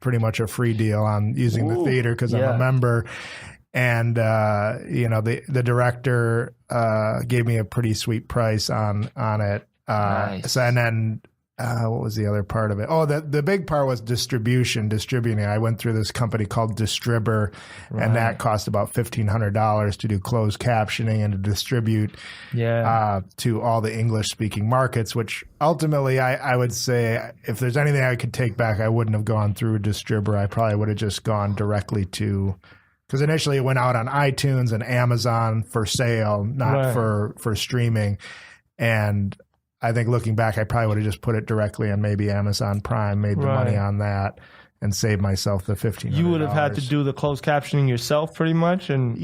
pretty much a free deal on using the theater because I'm a member. And, the director gave me a pretty sweet price on it. Nice. So, and then what was the other part of it? Oh, the big part was distributing. I went through this company called Distribber, and that cost about $1,500 to do closed captioning and to distribute to all the English-speaking markets, which ultimately I would say, if there's anything I could take back, I wouldn't have gone through Distribber. I probably would have just gone directly to... Because initially it went out on iTunes and Amazon for sale, not for streaming. And I think looking back, I probably would have just put it directly on maybe Amazon Prime, made the money on that, and saved myself the $1,500. You would have had to do the closed captioning yourself, pretty much, and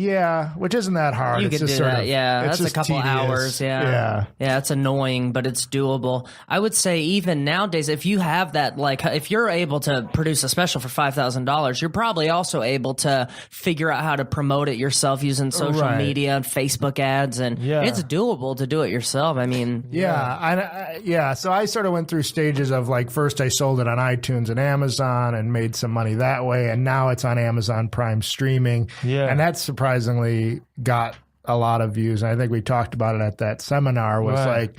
which isn't that hard. You could do that. That's a couple hours. It's annoying, but it's doable. I would say even nowadays, if you have that, like, if you're able to produce a special for $5,000, you're probably also able to figure out how to promote it yourself using social media and Facebook ads, and it's doable to do it yourself. I mean, So I sort of went through stages of, like, first I sold it on iTunes and Amazon and made some money that way, and now it's on Amazon Prime streaming, and that surprisingly got a lot of views. And I think we talked about it at that seminar. Was like,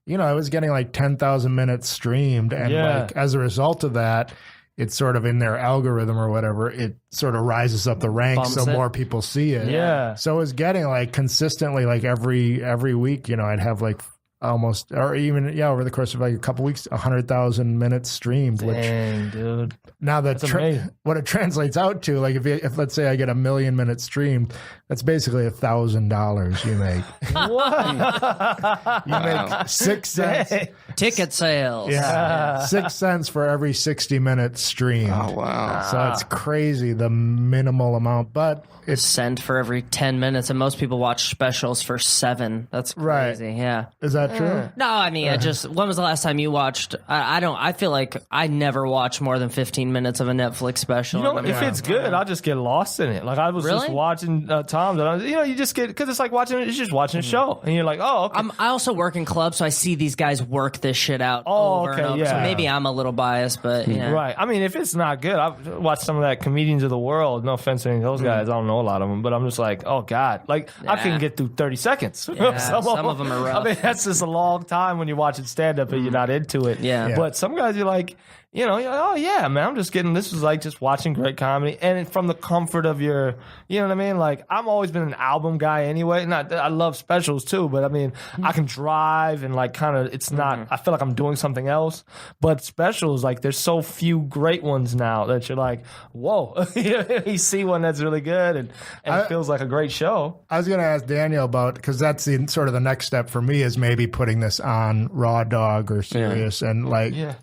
I was getting like 10,000 minutes streamed, and like as a result of that, it's sort of in their algorithm or whatever, it sort of rises up the ranks so more people see it. So it was getting, like, consistently, like every week, I'd have like almost, or even over the course of like a couple weeks, 100,000 minutes streamed. Dang, dude. Now what it translates out to, like, if let's say I get 1 million minutes streamed, that's basically $1,000 you make. What? You make 6 cents. Ticket sales. Yeah. 6 cents for every 60 minutes streamed. Oh, wow. So it's crazy, the minimal amount, but it's Cent for every 10 minutes, and most people watch specials for 7. That's crazy. Right. Yeah. Is that true? No, I mean, when was the last time you watched? I feel like I never watch more than 15 minutes of a Netflix special. You know, if it's good, I'll just get lost in it. Like I was Really? just watching Tom's, and you just get, because it's like it's just watching a show, and you're like, oh, okay. I also work in clubs, so I see these guys work this shit out over and over. yeah. So maybe I'm a little biased, but yeah. Right. I mean, if it's not good, I've watched some of that Comedians of the World. No offense to any of those guys. I don't know a lot of them, but I'm just like, oh, God. Like, I can get through 30 seconds. Yeah, some of them are rough. I mean, that's just a long time when you're watching stand-up and you're not into it. Yeah. But some guys, you're like, you're like, oh, yeah, man, this was like just watching great comedy. And from the comfort of your, you know what I mean? Like, I've always been an album guy anyway. I love specials too, but I mean, I can drive and like kind of, it's not, I feel like I'm doing something else. But specials, like, there's so few great ones now that you're like, whoa, you see one that's really good and it feels like a great show. I was going to ask Daniel about, because that's sort of the next step for me is maybe putting this on Raw Dog or Sirius and like. Yeah.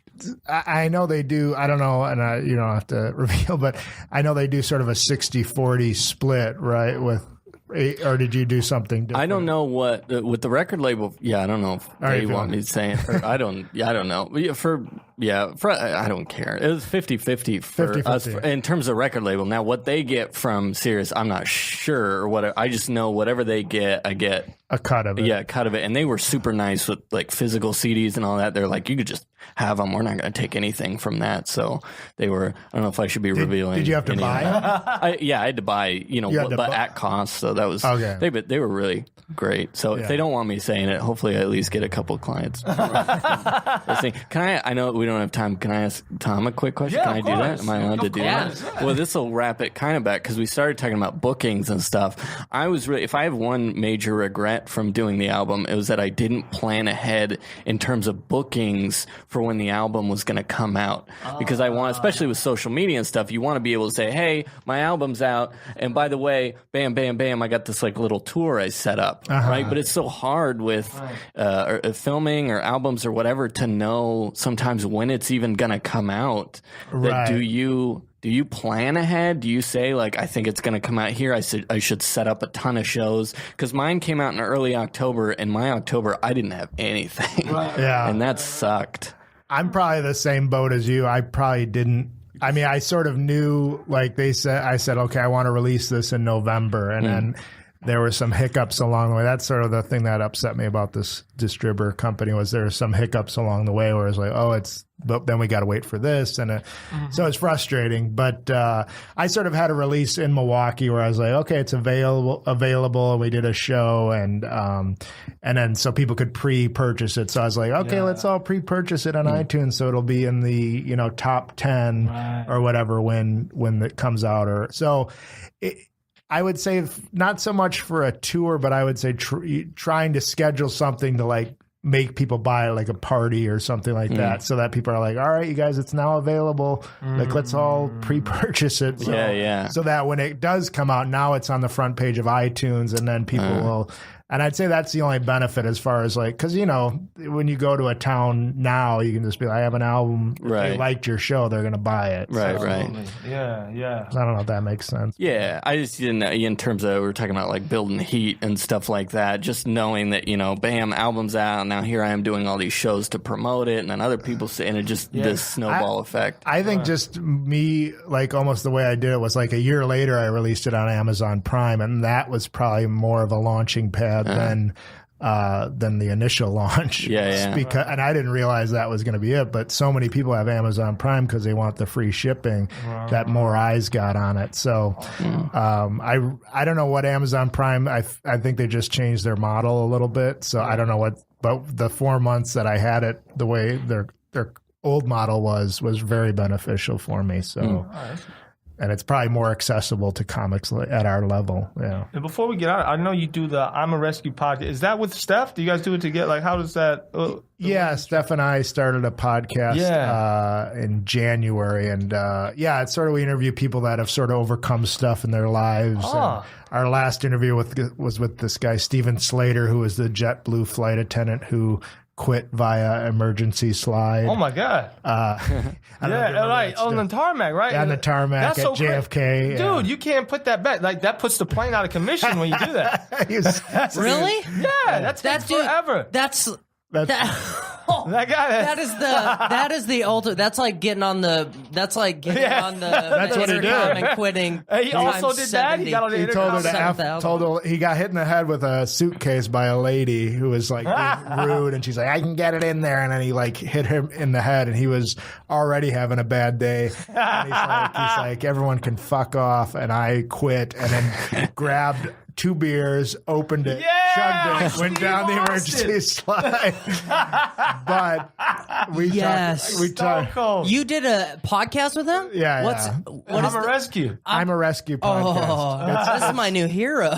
I know they do, I don't know, and you don't have to reveal, but I know they do sort of a 60-40 split, right? Or did you do something different? I don't know what with the record label. Yeah, I don't know if they want me to say it. Or I don't know. I don't care. It was 50-50 for us in terms of record label. Now, what they get from Sirius, I'm not sure. Or whatever. I just know whatever they get, I get a cut of it. Yeah, a cut of it. And they were super nice with like physical CDs and all that. They're like, you could just have them. We're not going to take anything from that. So they were. I don't know if I should be revealing. Did you have to buy them? I had to buy. But at cost. So that was okay. They were really great. So if they don't want me saying it, hopefully I at least get a couple of clients. I know we don't have time. Can I ask Tom a quick question? Yeah, Can I do that? Am I allowed to do that? Yeah. Well, this will wrap it kind of back because we started talking about bookings and stuff. If I have one major regret from doing the album, it was that I didn't plan ahead in terms of bookings for when the album was going to come out. Because I want, especially with social media and stuff, you want to be able to say, hey, my album's out. And by the way, bam, bam, bam, I got this like little tour I set up. Right? But it's so hard with filming or albums or whatever to know sometimes when it's even going to come out. That do you plan ahead? Do you say, like, I think it's going to come out here, I should set up a ton of shows? Because mine came out in early October, and my October, I didn't have anything. Right. Yeah. And that sucked. I'm probably the same boat as you. I probably didn't. I mean, I sort of knew, like I said, okay, I want to release this in November. And then there were some hiccups along the way. That's sort of the thing that upset me about this distributor company was there were some hiccups along the way where it's like, but then we got to wait for this. And so it's frustrating. But I sort of had a release in Milwaukee where I was like, okay, it's available. And we did a show and then so people could pre-purchase it. So I was like, okay, let's all pre-purchase it on iTunes. So it'll be in the, top 10 or whatever when it comes out. I would say not so much for a tour, but I would say trying to schedule something to like make people buy like a party or something like that so that people are like, all right, you guys, it's now available. Like, let's all pre-purchase it. So, so that when it does come out, now it's on the front page of iTunes and then people will. And I'd say that's the only benefit as far as like, because, when you go to a town now, you can just be like, I have an album. If they liked your show, they're going to buy it. Right. Yeah. So I don't know if that makes sense. Yeah. I just didn't know, in terms of, we were talking about like building heat and stuff like that, just knowing that, bam, album's out. Now here I am doing all these shows to promote it. And then other people say, and it just, this snowball effect. I think just me, like almost the way I did it was like a year later, I released it on Amazon Prime. And that was probably more of a launching pad than the initial launch. And I didn't realize that was going to be it, but so many people have Amazon Prime because they want the free shipping that more eyes got on it. So I don't know what Amazon Prime, I think they just changed their model a little bit. So I don't know but the 4 months that I had it, the way their old model was very beneficial for me. So and it's probably more accessible to comics at our level. Yeah. And before we get out, I know you do the I'm a Rescue podcast. Is that with Steph? Do you guys do it together? Like, how does that? Steph and I started a podcast in January, and it's sort of we interview people that have sort of overcome stuff in their lives. And our last interview was with this guy Steven Slater, who was the JetBlue flight attendant who quit via emergency slide. Oh my God! On the tarmac, right? On the tarmac That's at so JFK. Dude, you can't put that back. Like that puts the plane out of commission when you do that. Really? Yeah, that's forever. That guy. That is the ultimate. That's like getting on the. That's like getting on the. That's what he did. And quitting. He also did that. He got on the intercom. He got hit in the head with a suitcase by a lady who was like being rude, and she's like, "I can get it in there," and then he like hit him in the head, and he was already having a bad day. And he's like, "Everyone can fuck off," and I quit, and then grabbed 2 beers, opened it, chugged it, went down the emergency slide. But we talked. You did a podcast with him? Yeah. I'm a rescue. I'm a rescue podcast. This is my new hero.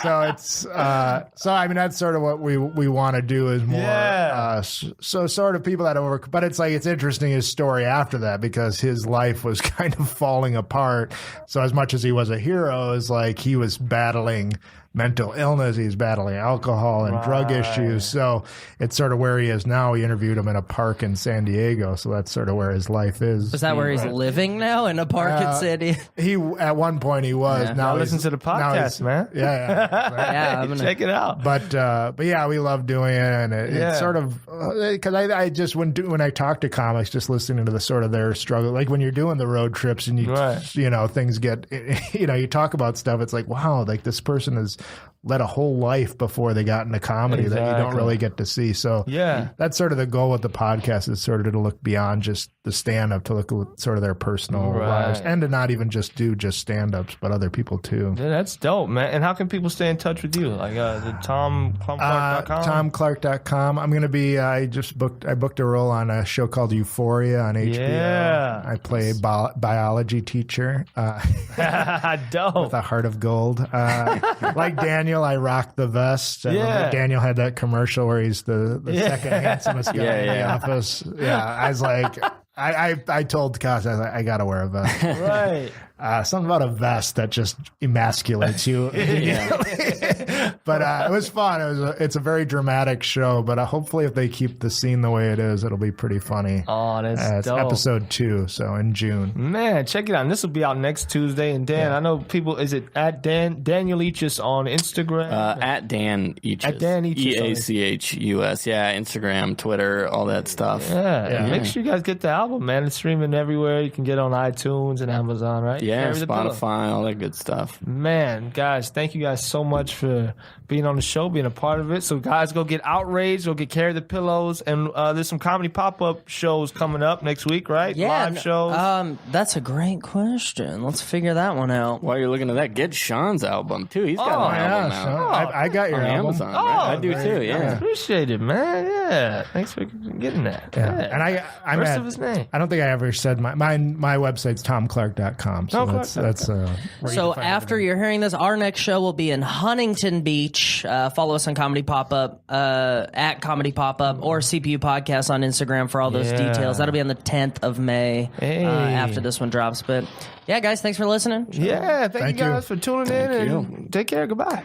So it's I mean that's sort of what we want to do is more so sort of people that but it's like it's interesting his story after that because his life was kind of falling apart. So as much as he was a hero, is like he was battling mental illness, he's battling alcohol and drug issues. So it's sort of where he is now. We interviewed him in a park in San Diego, so that's sort of where his life is. Is that where he's living now, in a park in San Diego? He at one point he was. Yeah. Now listen to the podcast, man. Yeah, I'm gonna check it out. But yeah, we love doing it, and it's sort of because I just when I talk to comics, just listening to the sort of their struggle, like when you're doing the road trips and you know things get you talk about stuff. It's like wow, like this person has led a whole life before they got into comedy that you don't really get to see. So that's sort of the goal with the podcast is sort of to look beyond just the stand-up, to look at sort of their personal lives and to not even just do just stand-ups, but other people too. Yeah, that's dope, man. And how can people stay in touch with you? Like the TomClark.com? TomClark.com. I'm going to be, I booked a role on a show called Euphoria on HBO. Yeah. I play a biology teacher dope. with a heart of gold. Like Daniel, I rock the vest. Daniel had that commercial where he's the second handsomest guy in the office. Yeah, I was like, I told Koss, I was like, I gotta wear a vest. Right. Something about a vest that just emasculates you. But it was fun. It's a very dramatic show, but hopefully if they keep the scene the way it is, it'll be pretty funny. Oh, that's it's dope. episode 2, so in June. Man, check it out. And this will be out next Tuesday. And Dan, I know people, is it at Daniel Eachus on Instagram? At Dan Eachus. At Dan Eachus. EACHUS. Yeah, Instagram, Twitter, all that stuff. Yeah. Make sure you guys get the album, man. It's streaming everywhere. You can get it on iTunes and Amazon, right? Yeah, Spotify, all that good stuff. Man, guys, thank you guys so much for being on the show, being a part of it. So, guys, go get Outraged, go get Carry the Pillows, and there's some comedy pop-up shows coming up next week, right? Yeah, live shows. That's a great question. Let's figure that one out. While you're looking at that, get Sean's album too. He's got an album now. I got your on album. Amazon. Right? I do too. Yeah, I appreciate it, man. Yeah, thanks for getting that. Yeah. And I'm First of his name. I don't think I ever said my website's TomClark.com. So that's so after you're hearing this, our next show will be in Huntington Beach. Follow us on Comedy Pop-Up, at Comedy Pop-Up, or CPU Podcast on Instagram for all those details. That'll be on the 10th of May after this one drops. But yeah, guys, thanks for listening. Yeah, thank you guys for tuning in. And take care. Goodbye.